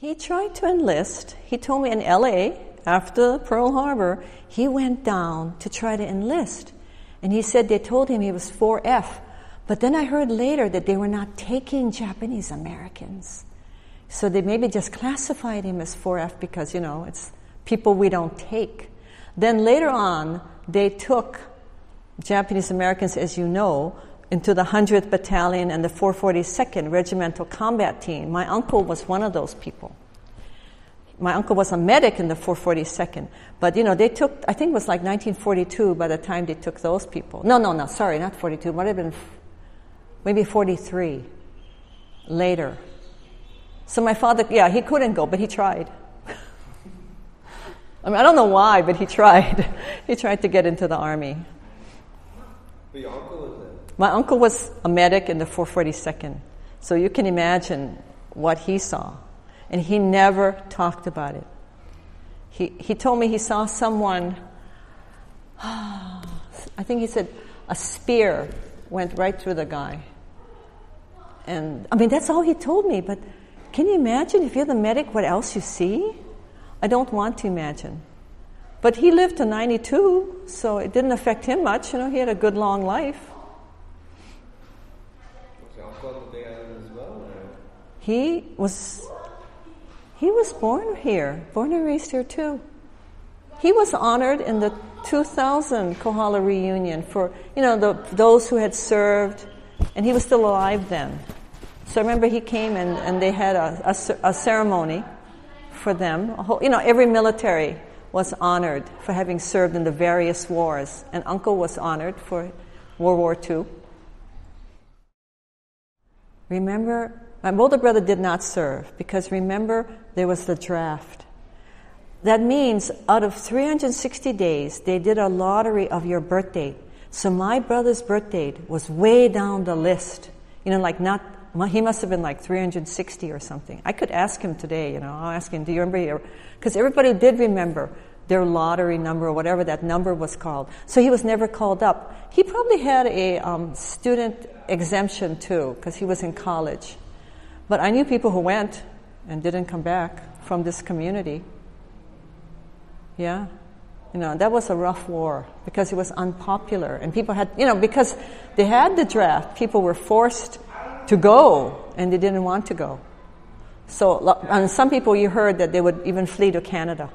He tried to enlist. He told me in L.A., after Pearl Harbor, he went down to try to enlist. And he said they told him he was 4F. But then I heard later that they were not taking Japanese Americans. So they maybe just classified him as 4F because, it's people we don't take. Then later on, they took Japanese Americans, as you know, into the 100th Battalion and the 442nd Regimental Combat Team. My uncle was one of those people. My uncle was a medic in the 442nd. But, they took, I think it was like 1942 by the time they took those people. No, sorry, not 42. It might have been maybe 43 later. So my father, he couldn't go, but he tried. I don't know why, but he tried. He tried to get into the army. But your uncle was there? My uncle was a medic in the 442nd. So you can imagine what he saw. And he never talked about it. He told me he saw someone, I think he said a spear went right through the guy. And, that's all he told me, but can you imagine if you're the medic what else you see? I don't want to imagine. But he lived to 92, so it didn't affect him much. He had a good long life. Was your uncle on the Big Island as well? Or? He was born here, born and raised here too. He was honored in the 2000 Kohala reunion for, those who had served, and he was still alive then. So I remember he came and they had a ceremony for them. Every military was honored for having served in the various wars, and Uncle was honored for World War II. Remember, my older brother did not serve because remember there was the draft. That means out of 360 days, they did a lottery of your birth date. So my brother's birth date was way down the list. He must have been like 360 or something. I could ask him today, I'll ask him, do you remember? Because everybody did remember their lottery number or whatever that number was called. So he was never called up. He probably had a student exemption too, because he was in college. But I knew people who went and didn't come back from this community. Yeah. That was a rough war because it was unpopular. And people had, because they had the draft, people were forced to go, and they didn't want to go. So, and some people you heard that they would even flee to Canada.